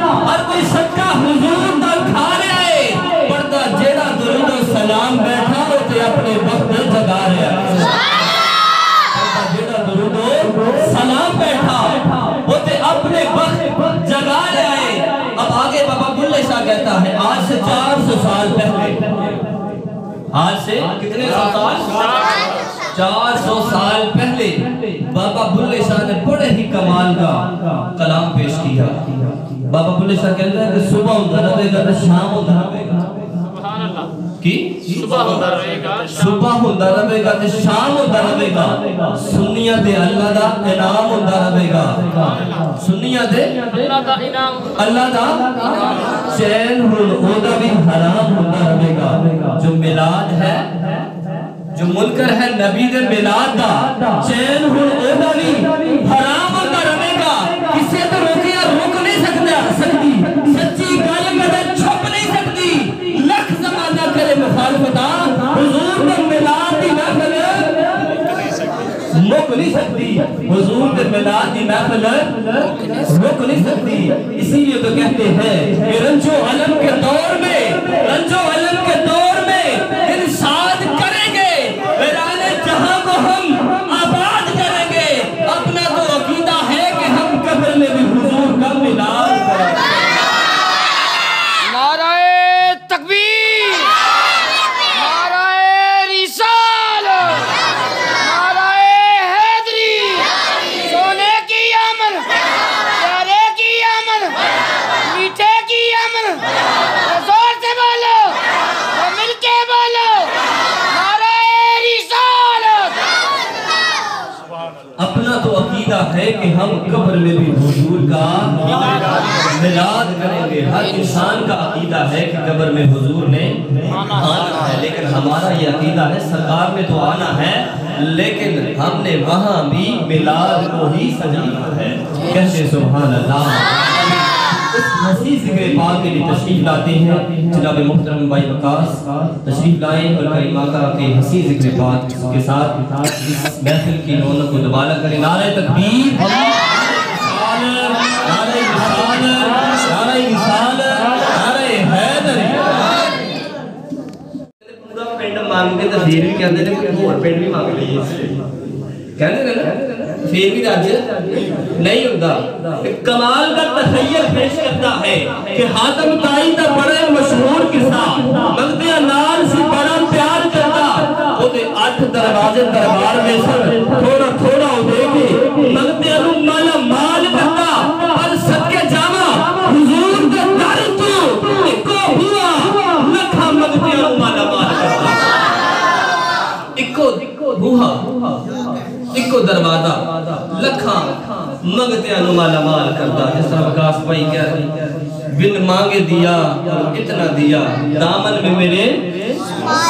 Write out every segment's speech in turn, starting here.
ہر کوئی سچا حضور دا کھا رہا ہے پڑھتا جیڑا درود و سلام بیٹھا ہوتے اپنے وقت جگا رہا ہے پڑھتا جیڑا درود و سلام بیٹھا ہوتے اپنے وقت جگا رہا ہے. اب آگے بابا بلے شاہ کہتا ہے آج سے 400 سال پہلے، آج سے کتنے سال؟ 400 سال پہلے بابا بلے شاہ نے بڑے ہی کمال کا کلام پیش کیا. بابا بلے شاہ کہتا ہے کہ صبح ہوتا رہے گا تو شام ہوتا رہے گا. کی؟ صبح ہوتا رہے گا تو شام ہوتا رہے گا. سنیت اللہ دا انعام ہوتا رہے گا. سنیت اللہ دا چین ہوتا بھی حرام ہوتا رہے گا. جو میلاد ہے، جو منکر ہے نبی دے میلاد دا چین ہوتا بھی حرام ہوتا رہے گا. کسے تو روکیا روک نہیں سکتی، سچی گل کدے چھپ نہیں سکتی. لکھ زمانہ کرے مخالفتہ حضور دے میلاد دی محفل روک نہیں سکتی. حضور دے میلاد دی محفل روک نہیں سکتی. اسی لیے تو کہتے ہیں کہ رنجو علم کے دور میں، رنجو علم کے دور میں انشاد کریں گے، ویران جہاں کو ہم آباد کریں گے. اپنا تو عقیدہ ہے کہ ہم قبر میں بھی حضور کا میلاد کریں گے. نعرہ تکبیر، نعرہ رسالت، نعرہ حیدری، سونے کی امن، پیارے کی امن، میٹھے کی امن. زور سے بولو، مل کے بولو، نعرہ رسالت. اپنا تو عقیدہ ہے کہ ہم قبر میں بھی حضور کا میلاد کریں گے. ہر انسان کا عقیدہ ہے کہ قبر میں حضور نے آنا ہے، لیکن ہمارا یہ عقیدہ ہے سرکار میں تو آنا ہے، لیکن ہم نے وہاں بھی میلاد کو ہی سجانا ہے. کہتے سبحان اللہ. اس حسین ذکر پاک کے لیے تشریف لاتے ہیں جناب محترم بھائی وقاص تشریف لائیں اور کریم آقا کے حسین ذکر پاک کے ساتھ اس محفل کی رونق کو دوبارہ کریں. نعرہ تکبیر، نعرہ رسالت، نعرہ رسالت، نعرہ حیدر. پورا پینڈ مانگ کے تو پھر بھی کہتے ہیں کہ اور پینڈ بھی مانگ لیے کہنے نا پھر بھی راج نہیں ہوتا. کمال کا تخیل پیش کرتا ہے کہ حاتم تائی دا بڑے مشہور قصہ مغدی نال سی بڑا پیار کرتا. وہ دے 8 دروازے دربار میں سر تھوڑا تھوڑا ہو دے کے مغدی انو مالا مال کرتا. پر صدقے جاما حضور دا در تو اکو ہوا لکھا مغدی انو مالا مال کرتا. اکو بوہا اکو دروازہ لکھاں مغتے انو مالا مال کرتا. جس طرح وقاص بھائی کہہ رہی بن مانگے دیا اتنا دیا دامن میں میرے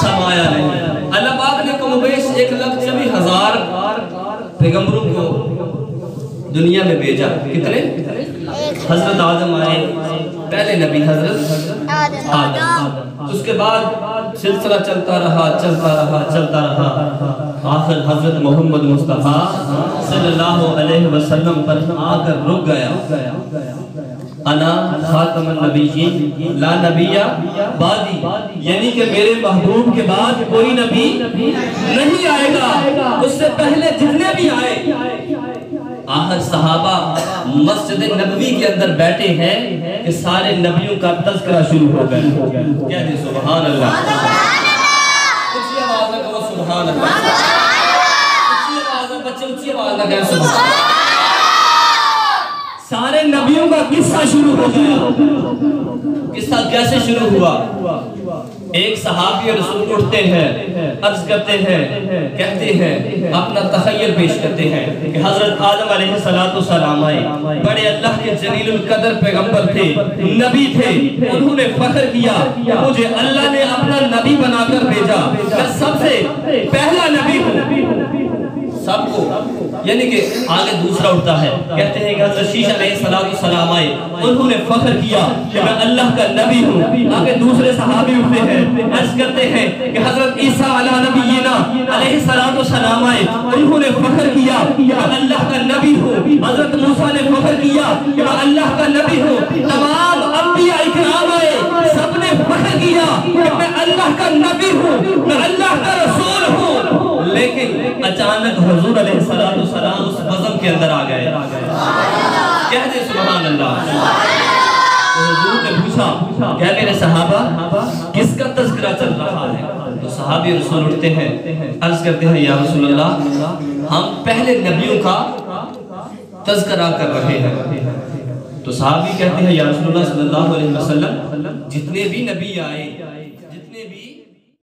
سمایا نہیں. اللہ پاک نے کم بیش 1,24,000 پیغمبروں کو دنیا میں بھیجا. کتنے؟ حضرت آدم آئے، پہلے نبی حضرت آدم. اس کے بعد سلسلہ چلتا رہا چلتا رہا چلتا رہا. آخر حضرت محمد مصطفیٰ صلی اللہ علیہ وسلم پر آ کر رک گیا. انا خاتم النبیین لا نبی بعدی، یعنی کہ میرے محبوب کے بعد کوئی نبی نہیں آئے گا. اس سے پہلے جتنے بھی آئے. آخر صحابہ مسجد نبوی کے اندر بیٹھے ہیں کہ سارے نبیوں کا تذکرہ شروع ہو گیا. کیا دے سبحان اللہ. اچھی آواز نہ کہو سبحان اللہ. اچھی آواز نہ بچے اچھی آواز نہ کہو سبحان اللہ. سارے نبیوں کا قصہ شروع ہو گیا. قصہ کیسے شروع ہوا؟ ایک صحابی رسول اٹھتے ہیں، عرض کرتے ہیں، کہتے ہیں، اپنا تخیل پیش کرتے ہیں کہ حضرت آدم علیہ السلام آئے، بڑے اللہ کے جلیل القدر پیغمبر تھے، نبی تھے. انہوں نے فخر کیا کہ مجھے اللہ نے اپنا نبی بنا کر بھیجا، میں سب سے پہلا نبی ہوں. سب کو یعنی کہ آگے دوسرا اٹھتا ہے، کہتے ہیں کہ حضرت شیش علیہ السلام آئے، انہوں نے فخر کیا کہ میں اللہ کا نبی ہوں. آگے دوسرے صحابی اٹھتے ہیں، عرض کرتے ہیں کہ حضرت عیسیٰ علیہ نبینا علیہ السلام آئے، انہوں نے فخر کیا کہ میں اللہ کا نبی ہوں. حضرت موسیٰ نے فخر کیا کہ میں اللہ کا نبی ہوں. تمام اللہ کا نبی ہوں، میں اللہ کا رسول ہوں، لیکن اچانک حضور علیہ السلام اس وزن کے اندر آ گئے. کہہ دیں سبحان اللہ. تو حضور نے پوچھا کیا میرے صحابہ کس کا تذکرہ چل رہا ہے؟ تو صحابی رسول اٹھتے ہیں، عرض کرتے ہیں یا رسول اللہ ہم پہلے نبیوں کا تذکرہ کر رہے ہیں. تو صحابی کہتے ہیں یا رسول اللہ صلی اللہ علیہ وسلم جتنے بھی نبی آئے